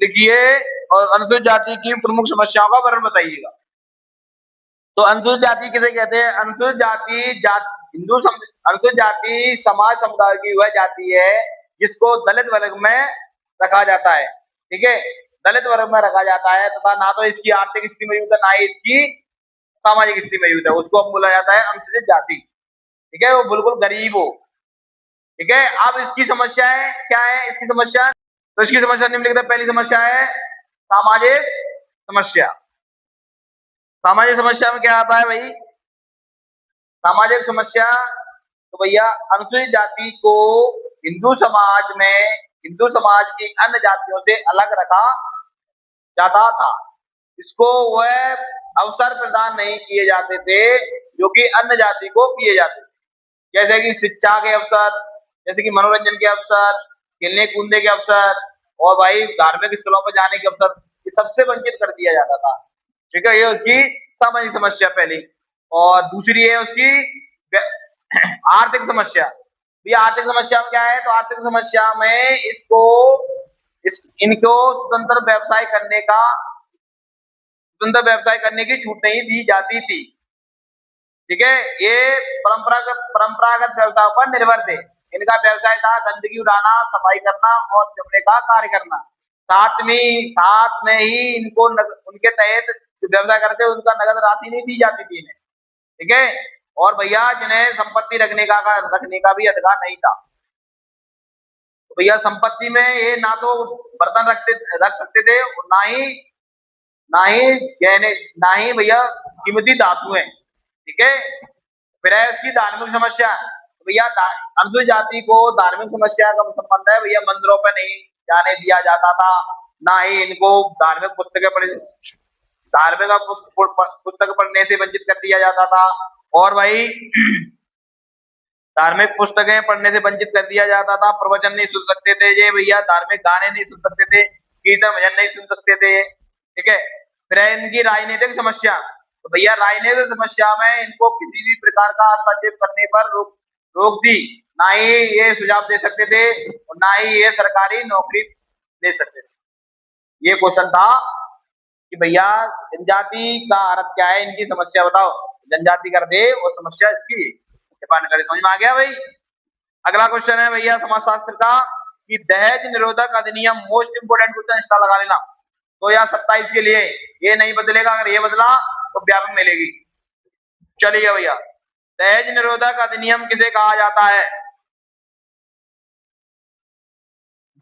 लिखिए और अनुसूचित जाति की प्रमुख समस्याओं का वर्णन बताइएगा। तो अनुसूचित जाति किसे कहते हैं? अनुसूचित जाति अनुसूचित जाति समाज समुदाय की वह जाति है जिसको दलित वर्ग में रखा जाता है। ठीक है, दलित वर्ग में रखा जाता है तथा ना तो इसकी आर्थिक स्थिति मजबूत है ना ही इसकी सामाजिक स्थिति मजबूत है, उसको अब बोला जाता है अनुसूचित जाति। ठीक है, वो बिल्कुल गरीब हो। ठीक है, अब इसकी समस्याएं क्या है? इसकी समस्या, तो इसकी समस्या निम्नलिखित पहली समस्या है सामाजिक समस्या। सामाजिक समस्या में क्या आता है भाई? सामाजिक समस्या, तो भैया अनुसूचित जाति को हिंदू समाज की अन्य जातियों से अलग रखा जाता था। इसको वह अवसर प्रदान नहीं किए जाते थे जो कि अन्य जाति को किए जाते थे, जैसे कि शिक्षा के अवसर, जैसे कि मनोरंजन के अवसर, खेलने कूदने के अवसर और भाई धार्मिक स्थलों पर जाने के अवसर, ये सबसे वंचित कर दिया जाता था। ठीक है, ये उसकी सामाजिक समस्या पहली। और दूसरी है उसकी आर्थिक समस्या। ये आर्थिक समस्या में क्या है? तो आर्थिक समस्या में इनको स्वतंत्र व्यवसाय करने की छूट नहीं दी जाती थी। ठीक है, ये परंपरागत व्यवसाय पर निर्भर थे। इनका व्यवसाय था गंदगी उड़ाना, सफाई करना और चमड़े का कार्य करना। साथ में ही इनको उनके तहत जो व्यवसाय करते उनका नगद राशि नहीं दी जाती थी इन्हें। ठीक है, और भैया जिन्हें संपत्ति रखने का भी अधिकार नहीं था। तो भैया संपत्ति में ये ना तो बर्तन रख सकते थे और ना ही गहने, ना ही भैया कीमती धातु है। ठीक है, फिर है उसकी धार्मिक समस्या। तो भैया अनुसूचित जाति को धार्मिक समस्या का संबंध है भैया, मंदिरों पे नहीं जाने दिया जाता था, ना ही इनको धार्मिक पुस्तक पढ़ने से वंचित कर दिया जाता था। और भाई धार्मिक पुस्तकें पढ़ने से वंचित कर दिया जाता था, प्रवचन नहीं सुन सकते थे ये भैया, धार्मिक गाने नहीं सुन सकते थे, कीर्तन भजन नहीं सुन सकते थे। ठीक है, फिर है इनकी राजनीतिक समस्या। तो भैया राजनीतिक समस्या में इनको किसी भी प्रकार का हस्तक्षेप करने पर रोक दी, ना ही ये सुझाव दे सकते थे और ना ही ये सरकारी नौकरी दे सकते थे। ये क्वेश्चन था कि भैया जनजाति का अर्थ क्या है, इनकी समस्या बताओ। जनजाति कर दे और समस्या इसकी डिफाइन करे। समझ में आ गया भाई? अगला क्वेश्चन है भैया समाजशास्त्र का कि दहेज निरोधक अधिनियम, मोस्ट इंपोर्टेंट क्वेश्चन, इसका लगा लेना 2027 के लिए। ये नहीं बदलेगा, अगर ये बदला तो व्यापक मिलेगी। चलिए भैया, दहेज निरोधक अधिनियम किसे कहा जाता है?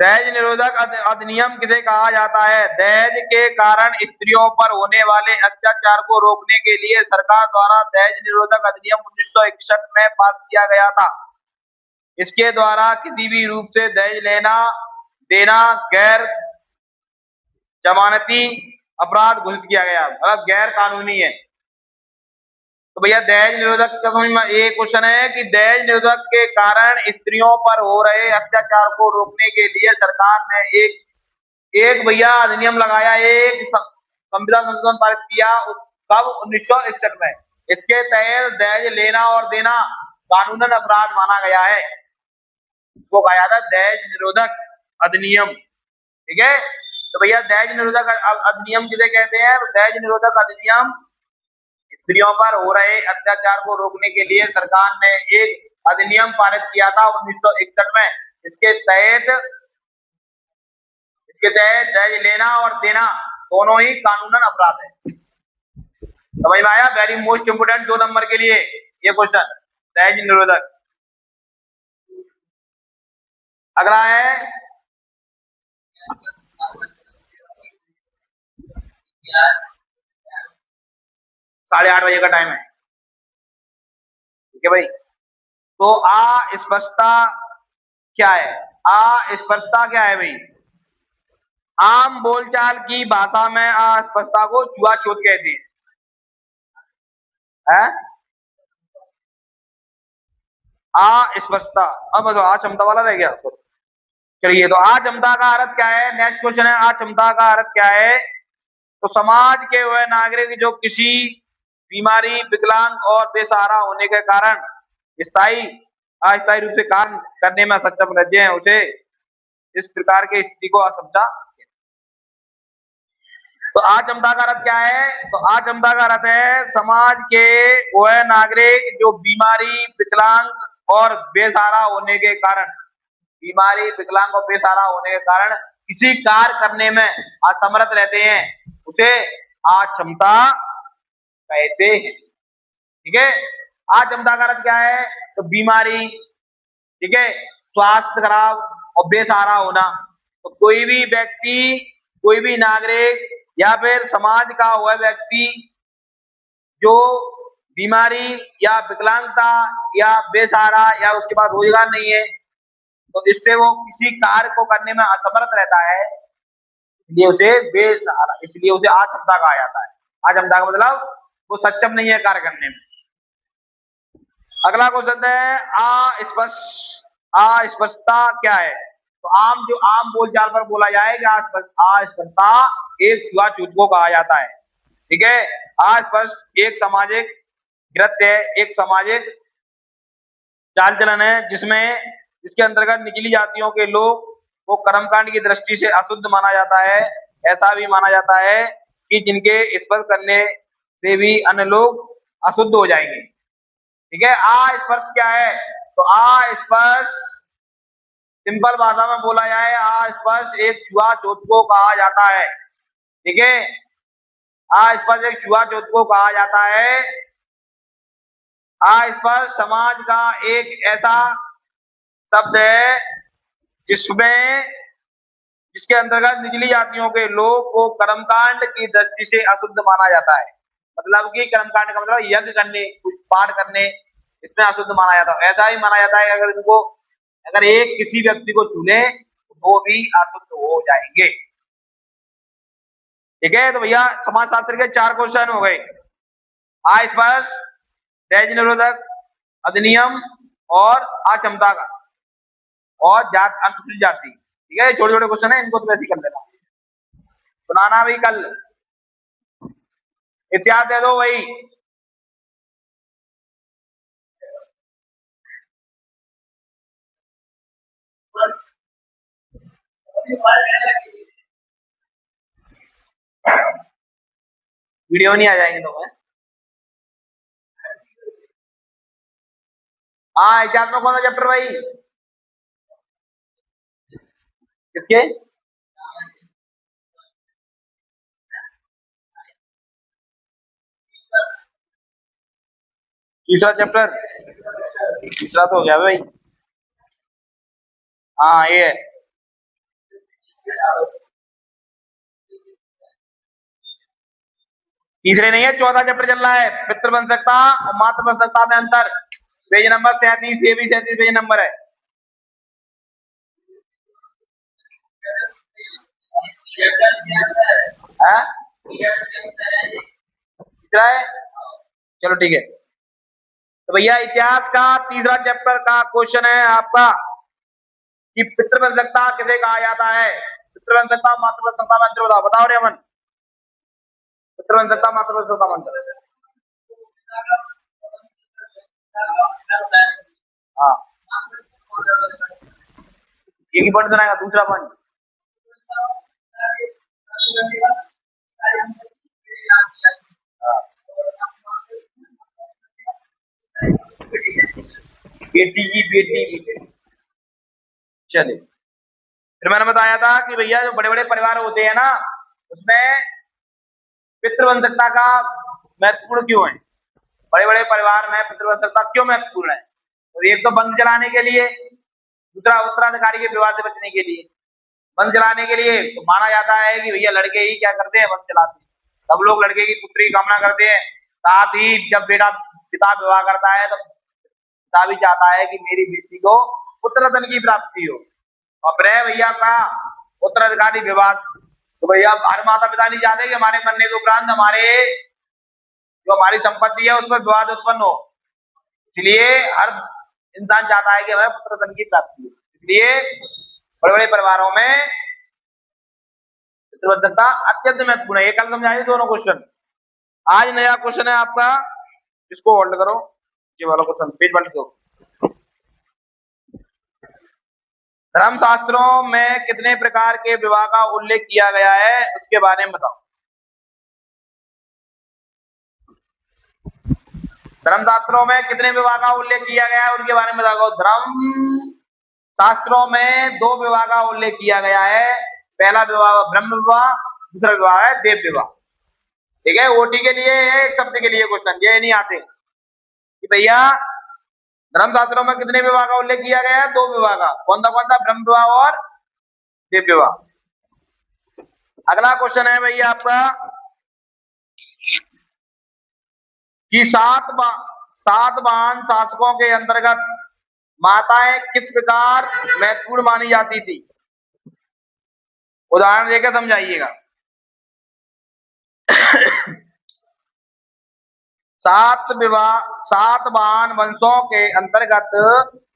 दहेज निरोधक अधिनियम किसे कहा जाता है? दहेज के कारण स्त्रियों पर होने वाले अत्याचार को रोकने के लिए सरकार द्वारा दहेज निरोधक अधिनियम 1961 में पास किया गया था। इसके द्वारा किसी भी रूप से दहेज लेना देना गैर जमानती अपराध घोषित किया गया, मतलब गैर कानूनी है। तो भैया दहेज निरोधक का समझ में ये क्वेश्चन है कि दहेज निरोधक के कारण स्त्रियों पर हो रहे अत्याचार को रोकने के लिए सरकार ने एक भैया अधिनियम लगाया, एक संविधान संशोधन पारित किया कब? 1961 में। इसके तहत दहेज लेना और देना कानूनन अपराध माना गया है। इसको कहा जाता है दहेज निरोधक अधिनियम। ठीक है, तो भैया दहेज निरोधक अधिनियम किसे कहते हैं? दहेज निरोधक अधिनियम स्त्रियों पर हो रहे अत्याचार को रोकने के लिए सरकार ने एक अधिनियम पारित किया था 1961 में। इसके तहत दहेज लेना और देना दोनों ही कानूनन अपराध है। समझ में आया? वेरी मोस्ट इंपोर्टेंट 2 नंबर के लिए ये क्वेश्चन, दहेज निरोधक। अगला है 8:30 बजे का टाइम है। ठीक है भाई, तो अस्पष्टता क्या है? अस्पष्टता क्या है भाई? आम बोलचाल की भाषा में अस्पष्टता को छुआछूत कहते हैं। अस्पष्टता, अब अक्षमता वाला रह गया। चलिए, तो अक्षमता का अर्थ क्या है? नेक्स्ट क्वेश्चन है, अक्षमता का अर्थ क्या है? तो समाज के वह नागरिक जो किसी बीमारी, विकलांग और बेसहारा होने के कारण अस्थायी रूप से काम करने में सक्षम रह हैं, उसे इस प्रकार की स्थिति को अक्षमता तो अक्षमता का अर्थ क्या है? तो अक्षमता का अर्थ है समाज के वह नागरिक जो बीमारी, विकलांग और बेसहारा होने के कारण, बीमारी, विकलांग और बेसहारा होने के कारण किसी कार्य करने में असमर्थ रहते हैं, उसे अक्षमता कहते हैं। ठीक है, अक्षमता का अर्थ क्या है? तो बीमारी, ठीक है, स्वास्थ्य खराब और बेसहारा होना। तो कोई भी व्यक्ति, कोई भी नागरिक या फिर समाज का वह व्यक्ति जो बीमारी या विकलांगता या बेसहारा या उसके पास रोजगार नहीं है, तो इससे वो किसी कार्य को करने में असमर्थ रहता है, इसलिए उसे बेसहारा, इसलिए उसे अक्षमता कहा जाता है। अक्षमता का मतलब वो सक्षम नहीं है कार्य करने में। अगला क्वेश्चन है अस्पष्टता क्या है? तो आम बोलचाल पर बोला जाए कि अस्पष्टता एक छुआछूत को कहा जाता है। ठीक है, अस्पष्ट एक सामाजिक कृत्य है, एक सामाजिक चाल चलन है जिसके अंतर्गत निचली जातियों के लोग को कर्मकांड की दृष्टि से अशुद्ध माना जाता है। ऐसा भी माना जाता है कि जिनके स्पर्श करने से भी अन्य लोग अशुद्ध हो जाएंगे। ठीक है, अस्पर्श क्या है? तो अस्पर्श सिंपल भाषा में बोला जाए, अस्पर्श एक छुआछूत को कहा जाता है। ठीक है, अस्पर्श एक छुआछूत को कहा जाता है। अस्पर्श समाज का एक ऐसा शब्द है जिसके अंतर्गत निचली जातियों के लोग को कर्मकांड की दृष्टि से अशुद्ध माना जाता है। मतलब कि कर्मकांड का मतलब यज्ञ करने, कुछ पाठ करने, इसमें अशुद्ध माना जाता है। ऐसा ही माना जाता है अगर एक किसी व्यक्ति को छू ले तो वो भी अशुद्ध हो जाएंगे। ठीक है, तो भैया समाज शास्त्र के 4 क्वेश्चन हो गए। अस्पर्श, दहेज निरोधक अधिनियम और अक्षमता का, और जात अनुसूचित जाति। ठीक है, छोटे छोटे क्वेश्चन है, इनको तो वैसे ही कर लेना, सुनाना भी कल। इतिहास दे दो वही, वीडियो नहीं आ जाएंगे तो मैं। हाँ, इतिहास में कौन सा चैप्टर भाई? किसके? तीसरा चैप्टर, तीसरा तो हो गया भाई। हाँ ये है। तीसरे नहीं है, चौथा चैप्टर चल रहा है, पितृवंशकता और मातृवंशकता में अंतर। पेज नंबर 37, ये भी 37 पेज नंबर है। हाँ? तीसरा है, चलो ठीक है। तो भैया इतिहास का तीसरा चैप्टर का क्वेश्चन है आपका कि पितृवंशकता किसे कहा जाता है? पितृवंशकता मातृवंशकता में अंतर बताओ, बताओ रे अमन। पितृवंशकता मातृवंशकता में अंतर। हाँ, एक ही पॉइंट सुनाएगा, दूसरा पॉइंट। बेटी की बेटी की, चलिए। फिर मैंने बताया था कि भैया जो बड़े बड़े परिवार होते हैं ना, उसमें पितृवंशकता का महत्वपूर्ण क्यों है? बड़े बड़े परिवार में पितृवंशकता क्यों महत्वपूर्ण है? तो एक तो वंश चलाने के लिए, दूसरा उत्तराधिकारी के विवाद से बचने के लिए। वंश चलाने के लिए तो माना जाता है कि भैया लड़के ही क्या करते हैं, वंश चलाते हैं। सब लोग लड़के की पुत्री की कामना करते हैं। साथ ही जब बेटा पिता विवाह करता है तो पिता भी चाहता है कि मेरी बेटी को पुत्र धन की प्राप्ति हो। और फिर भैया का उत्तराधिकारी विवाद, तो भैया हर माता पिता नहीं चाहते कि हमारे मरने के उपरांत जो हमारी संपत्ति है उसमें विवाद उत्पन्न हो। इसलिए हर इंसान चाहता है कि हमें पुत्र धन की प्राप्ति हो। इसलिए बड़े बड़े परिवारों में पितृवंशकता अत्यंत महत्वपूर्ण है। ये कल समझाइए दोनों क्वेश्चन। आज नया क्वेश्चन है आपका, इसको होल्ड करो, ये वाला क्वेश्चन पेज 22। धर्मशास्त्रों में कितने प्रकार के विवाह का उल्लेख किया गया है उसके बारे में बताओ। धर्मशास्त्रों में कितने विवाह का उल्लेख किया गया है उनके बारे में बताओ। धर्म शास्त्रों में 2 विवाह का उल्लेख किया गया है। पहला विवाह ब्रह्म विवाह, दूसरा विवाह है देव विवाह। ठीक है, ओटी के लिए एक शब्द के लिए क्वेश्चन ये नहीं आते कि भैया धर्मशास्त्रों में कितने विवाह का उल्लेख किया गया है, 2 विवाह का। कौन सा ब्रह्म विवाह और देव विवाह। अगला क्वेश्चन है भैया आपका कि सातवाहन शासकों के अंतर्गत माताएं किस प्रकार महत्वपूर्ण मानी जाती थी। उदाहरण देकर समझाइएगा। सातवाहन वंशों के अंतर्गत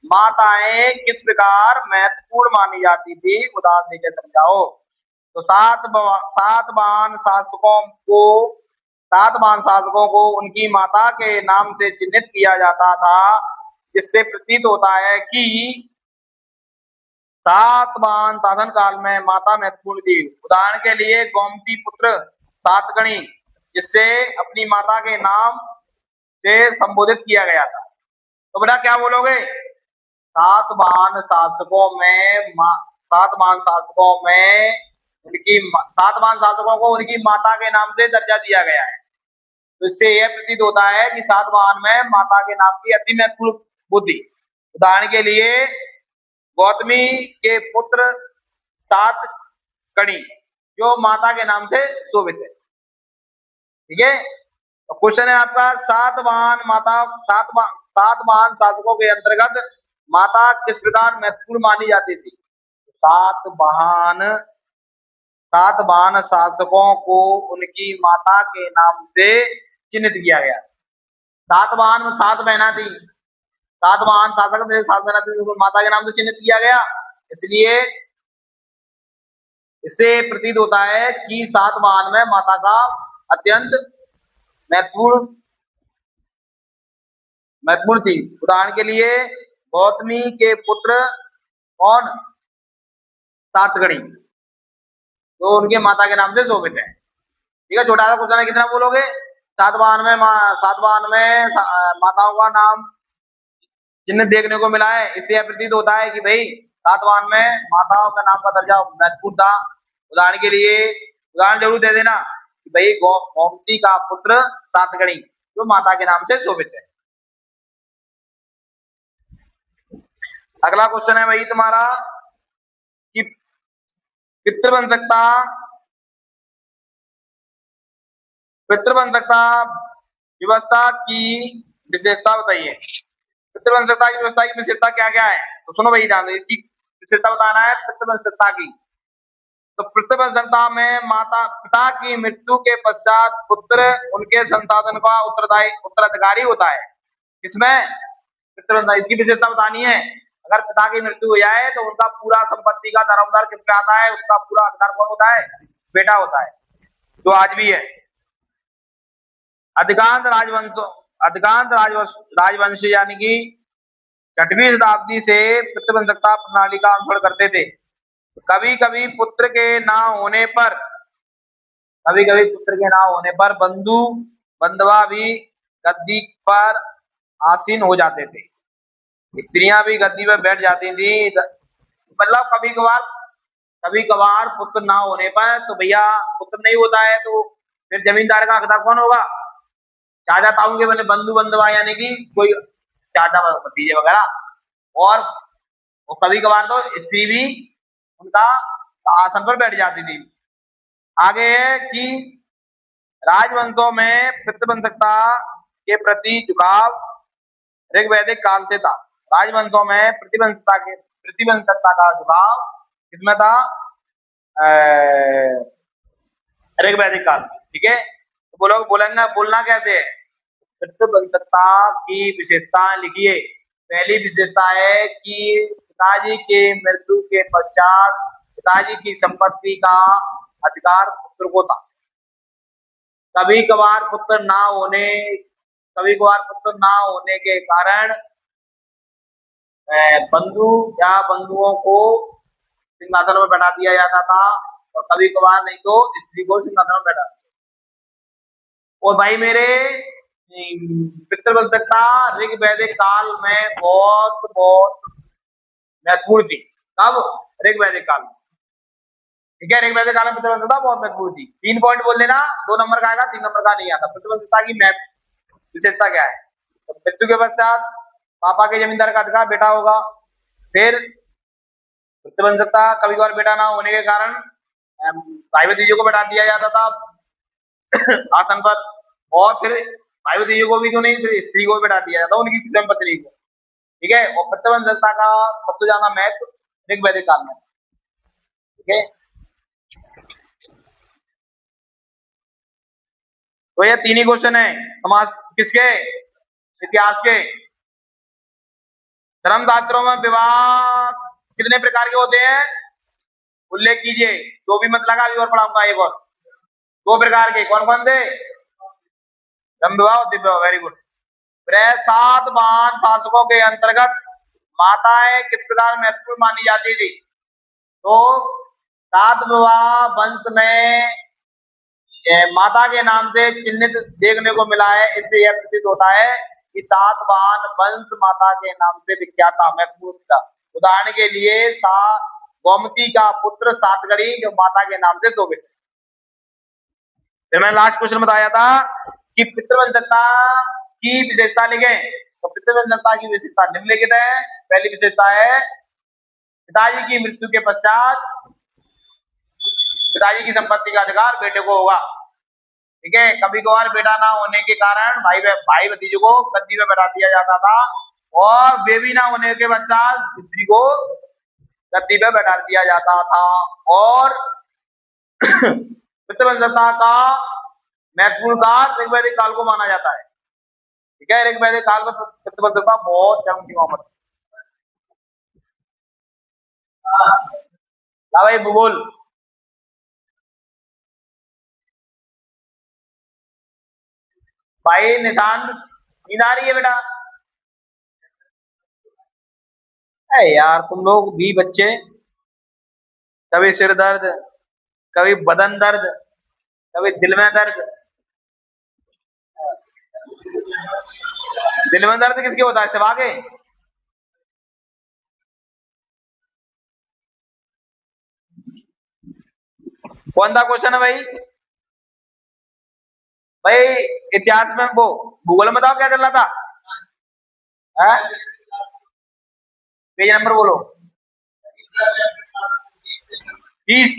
माताएं किस प्रकार महत्वपूर्ण मानी जाती थी, उदाहरण देकर समझाओ। तो सातवाहन शासकों को उनकी माता के नाम से चिन्हित किया जाता था, जिससे प्रतीत होता है कि सातवाहन शासन काल में माता महत्वपूर्ण थी। उदाहरण के लिए गोमती पुत्र सातकर्णी, जिससे अपनी माता के नाम से संबोधित किया गया था। तो बेटा क्या बोलोगे? सातवाहन शासकों को उनकी माता के नाम से दर्जा दिया गया है। तो इससे यह प्रतीत होता है कि सातवाहन में माता के नाम की अति महत्वपूर्ण बुद्धि। उदाहरण के लिए गौतमी के पुत्र सातकर्णी, जो माता के नाम से शोभित है। ठीक है, तो क्वेश्चन है आपका सातवाहन शासकों के अंतर्गत माता किस प्रकार महत्वपूर्ण मानी जाती थी। सातवाहन शासकों को उनकी माता के नाम से चिन्हित किया गया। सातवाहन में 7 बहना थी, सातवाहन शासक में 7 बहना थी, उनको माता के नाम से चिन्हित किया गया। इसलिए इससे प्रतीत होता है कि सातवाहन में माता का अत्यंत महत्वपूर्ण थी। उदाहरण के लिए गौतमी के पुत्र कौन? सातकर्णी, तो उनके माता के नाम से शोभित है। ठीक है, छोटा सा क्वेश्चन है, कितना बोलोगे? सातवाहन में माताओं का नाम चिन्ह देखने को मिला है। इससे यह प्रतीत होता है कि भाई सातवाहन में माताओं का नाम का दर्जा महत्वपूर्ण था। उदाहरण जरूर दे देना कि भाई गोमती का पुत्र सातकर्णी, जो माता के नाम से शोभित है। अगला क्वेश्चन है भाई तुम्हारा कि पितृवंशकता व्यवस्था की विशेषता बताइए। पितृवंशकता की व्यवस्था की विशेषता क्या क्या है? तो सुनो भाई, ध्यान दो, इसकी विशेषता बताना है पितृवंशकता की। तो पितृवंशकता में माता पिता की मृत्यु के पश्चात पुत्र उनके संसाधन का उत्तराधिकारी होता है। किसमें? पितृवंशकता। इसकी विशेषता बतानी है। अगर पिता की मृत्यु हो जाए तो उनका पूरा संपत्ति का दारोमदार किस पे आता है? उसका पूरा अधिकार कौन होता है? बेटा होता है, जो आज भी है। अधिकांश राजवंश यानी कि 6वीं शताब्दी से पितृवंशकता प्रणाली का अनुसरण करते थे। कभी कभी पुत्र के ना होने पर बंधु बंधवा भी गद्दी पर आसीन हो जाते थे। स्त्रियां भी गद्दी पर बैठ जाती थी। मतलब कभी कभार पुत्र ना होने पर, तो भैया पुत्र नहीं होता है तो फिर जमींदार का हकदार कौन होगा? चाचा ताऊ के बने बंधु बंधवा, यानी कि कोई चाचा भतीजे वगैरह। और कभी कभार तो स्त्री भी उनका आसन पर बैठ जाती थी। आगे है कि राजवंशों में पितृवंशकता के प्रति झुकाव ऋग्वैदिक काल से था। राजवंशों में प्रतिवंशकता का झुकाव किसमें था? ऋग्वैदिक काल में। ठीक है, तो बोलना कैसे है? पितृवंशकता की विशेषताएं लिखिए। पहली विशेषता है कि पिताजी के मृत्यु के पश्चात पिताजी की संपत्ति का अधिकार पुत्र को था। कभी कभार पुत्र ना होने के कारण बंधु या बंधुओं को सिंहासन में बैठा दिया जाता था, और कभी कभार नहीं तो स्त्री को सिंहासन में बैठा। और भाई मेरे पितृवंशकता ऋग वैदिक काल में बहुत बहुत महत्वपूर्ण थी। कब? ऋग वैदिक काल में। ठीक है, ऋग वैदिक काल में पितृवंशकता बहुत महत्वपूर्ण थी। 3 पॉइंट बोल देना, 2 नंबर का आएगा, 3 नंबर का नहीं आता। पितृवंशकता की विशेषता क्या है? तो मृत्यु के पश्चात पापा के जमींदार का अधिकार बेटा होगा। फिर पितृवंशकता कभी कभार बेटा ना होने के कारण भाई भतीजे को बैठा दिया जाता था आसन पर, और फिर भाई भतीजे को भी तो नहीं, फिर स्त्री को भी बैठा दिया जाता उनकी स्वयं पत्नी को। ठीक है, और पितृवंशकता का सबसे ज्यादा महत्व ऋग वैदिक काल में। ठीक है, तो ये 3 ही क्वेश्चन है समाज किसके, इतिहास के। धर्मशास्त्रों में विवाह कितने प्रकार के होते हैं? उल्लेख कीजिए। जो भी मत लगा, अभी और पढ़ाऊंगा एक और। 2 प्रकार के, कौन कौन से? ब्रह्म विवाह और दिव्य विवाह। Very good. 7 महान शासकों के अंतर्गत माताएं किस प्रकार महत्वपूर्ण मानी जाती थी? तो सातवां वंश में माता के नाम से चिन्हित देखने को मिला है। इससे यह प्रतीत होता है कि सातवाहन वंश माता के नाम से विख्यात था, महत्वपूर्ण था। उदाहरण के लिए गोमती का पुत्र सातकड़ी जो माता के नाम से शोभित है। फिर मैंने लास्ट क्वेश्चन बताया था कि पितृवंशकता की विशेषता लिखें। तो पितृवंशकता की विशेषता निम्नलिखित है। पहली विशेषता है पिताजी की मृत्यु के पश्चात पिताजी की संपत्ति का अधिकार बेटे को होगा। ठीक है, कभी कभार बेटा ना होने के कारण भाई भतीजे को गद्दी में बैठा दिया जाता था, और बेबी ना होने के पश्चात स्त्री को गद्दी पे बैठा दिया जाता था। और पितृवंशकता का महत्वपूर्ण काल ऋग वैदिक काल को माना जाता है। ठीक है, ऋग वैदिक काल में पितृवंशकता बहुत चरम सीमा पर। भाई भूगोल भाई निशान नींद आ रही है बेटा? अरे यार तुम लोग भी बच्चे, कभी सिर दर्द, कभी बदन दर्द, कभी दिल में दर्द। दिल में दर्द किसके होता है? सिवा के? कौन सा क्वेश्चन है भाई? भाई इतिहास में वो भूगोल में बताओ क्या चल रहा था? पेज नंबर बोलो। 30।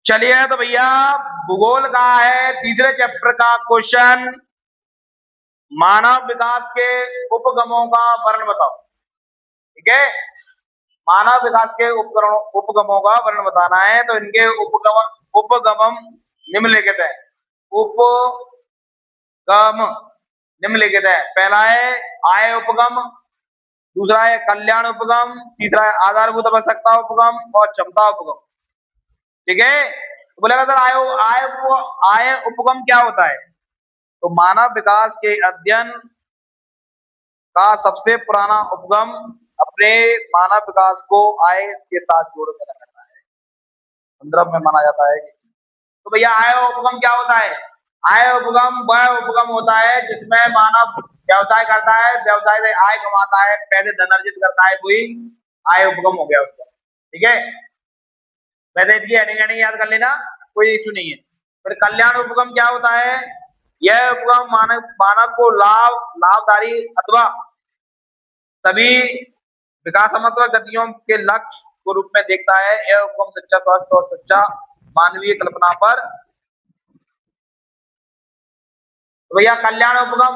चलिए तो भैया भूगोल का है तीसरे चैप्टर का क्वेश्चन, मानव विकास के उपगमों का वर्णन बताओ। ठीक है, मानव विकास के उपगमों का वर्णन बताना है। तो इनके उपगम निम्नलिखित है। उपगम निम्नलिखित है। पहला है आय उपगम, दूसरा है कल्याण उपगम, तीसरा है आधारभूत आवश्यकता उपगम, और क्षमता उपगम। ठीक है, तो बोलेगा सर आय उपगम क्या होता है? तो मानव विकास के अध्ययन का सबसे पुराना उपगम अपने मानव विकास को आय के साथ जोड़ कर रखना है, संदर्भ में माना जाता है। तो भैया आय उपगम क्या होता है? आय उपगम वह उपगम होता है जिसमें मानव व्यवसाय करता है, व्यवसाय से आय कमाता है, पैसे धन अर्जित करता है, वही आय उपगम हो गया उसका। ठीक है, वैसे इसकी हेडिंग याद कर लेना, कोई इश्यू नहीं है। फिर कल्याण उपगम क्या होता है? यह उपगम मानव को लाभदायी अथवा सभी विकासात्मक गतियों के लक्ष्य को रूप में देखता है। यह उपगम सच्चा स्वास्थ्य और सच्चा मानवीय कल्पना पर। तो भैया कल्याण उपगम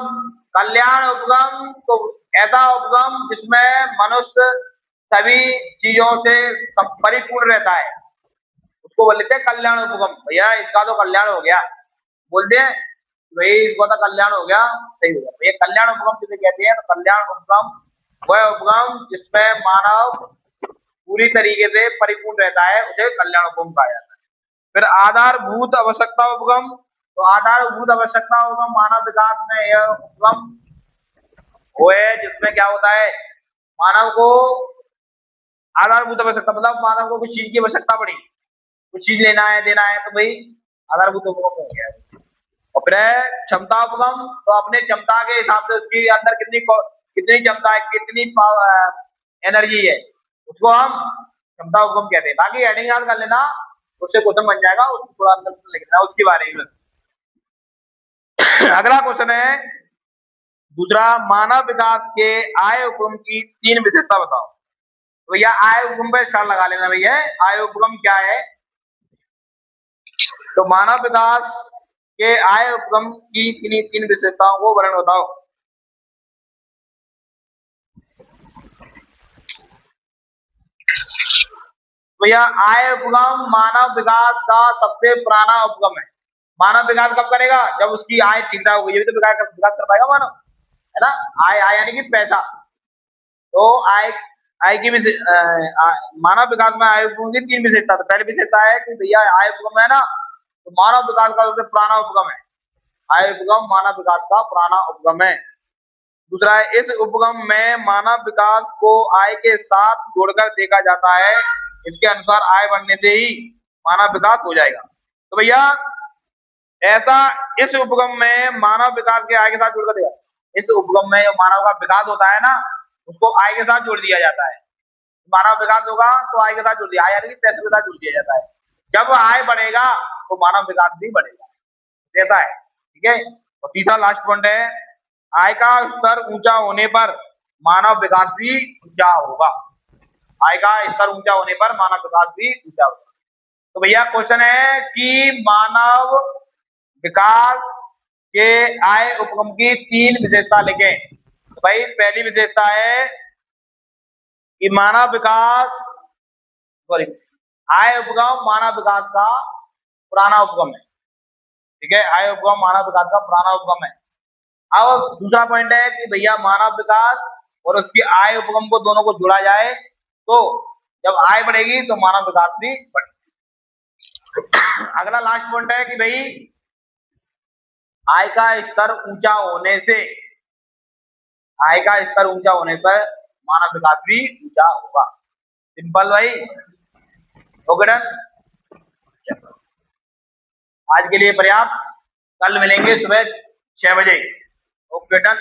तो ऐसा उपगम जिसमें मनुष्य सभी चीजों से परिपूर्ण रहता है, उसको बोल लेते हैं कल्याण उपगम। भैया इसका तो कल्याण हो गया, बोलते हैं भाई इसको तो कल्याण हो गया, सही हो गया। भैया कल्याण उपगम किसे कहते हैं? तो कल्याण उपगम वह उपगम जिसमें मानव पूरी तरीके से परिपूर्ण रहता है, उसे कल्याण उपगम कहा जाता है। फिर आधारभूत आवश्यकता उपगम, तो आधारभूत आवश्यकता होगा मानव विकास में यह उपगम वो है जिसमें क्या होता है, मानव को आधारभूत आवश्यकता मतलब मानव को कुछ चीज की आवश्यकता पड़ी, कुछ चीज लेना है देना है तो भाई आधारभूत उपगम हो गया। और फिर है क्षमता उपगम, तो अपने क्षमता के हिसाब से उसके अंदर कितनी कितनी क्षमता है, कितनी एनर्जी है, उसको हम क्षमता उपगम कहते हैं। बाकी हेडिंग याद कर लेना, उससे क्वेश्चन बन जाएगा, उसको थोड़ा अंदर लिख लेना उसके बारे में। अगला क्वेश्चन है दूसरा, मानव विकास के आय उपगम की 3 विशेषता बताओ। तो भैया आय उपगम पर स्टार लगा लेना भैया, आय उपगम क्या है। तो मानव विकास के आय उपगम की 3 विशेषताओं को वर्णन बताओ। भैया आय उपगम मानव विकास का सबसे पुराना उपगम है। मानव विकास कब करेगा, जब उसकी आय ठीक ठाक होगी, ये भी तो विकास कर पाएगा मानव, है ना। आय आय यानी कि पैसा, तो आय आय की भी मानव विकास में आय उपगम की 3 विशेषता। तो पहली विशेषता है कि भैया आय उपगम है ना, तो मानव विकास का सबसे पुराना उपगम है। आय उपगम मानव विकास का पुराना उपगम है। दूसरा है, इस उपगम में मानव विकास को आय के साथ जोड़कर देखा जाता है, इसके अनुसार आय बढ़ने से ही मानव विकास हो जाएगा। तो भैया ऐसा इस उपगम में मानव विकास के आय के साथ जोड़कर देखा, इस उपगम में जो मानव का विकास होता है ना, उसको आय के साथ जोड़ दिया जाता है। मानव विकास होगा तो आय के साथ जुड़ दिया, आय यानी कि पैसे के साथ जुड़ दिया जाता है। जब आय बढ़ेगा तो मानव विकास भी बढ़ेगा, ऐसा है, ठीक है। और तीसरा लास्ट पॉइंट है, आय का स्तर ऊंचा होने पर मानव विकास भी ऊंचा होगा। आय का स्तर ऊंचा होने पर मानव विकास भी ऊंचा होगा। तो भैया क्वेश्चन है कि मानव विकास के आय उपगम की 3 विशेषता लिखें। तो भाई पहली विशेषता है कि मानव विकास सॉरी आय उपगम मानव विकास का पुराना उपगम है, ठीक है। आय उपगम मानव विकास का पुराना उपगम है। अब दूसरा पॉइंट है कि भैया मानव विकास और उसकी आय उपगम को दोनों को जोड़ा जाए तो जब आय बढ़ेगी तो मानव विकास भी बढ़ेगा। अगला लास्ट पॉइंट है कि भाई आय का स्तर ऊंचा होने से, आय का स्तर ऊंचा होने पर मानव विकास भी ऊंचा होगा। सिंपल भाई, ओके डन। आज के लिए पर्याप्त, कल मिलेंगे सुबह 6 बजे। Okay done.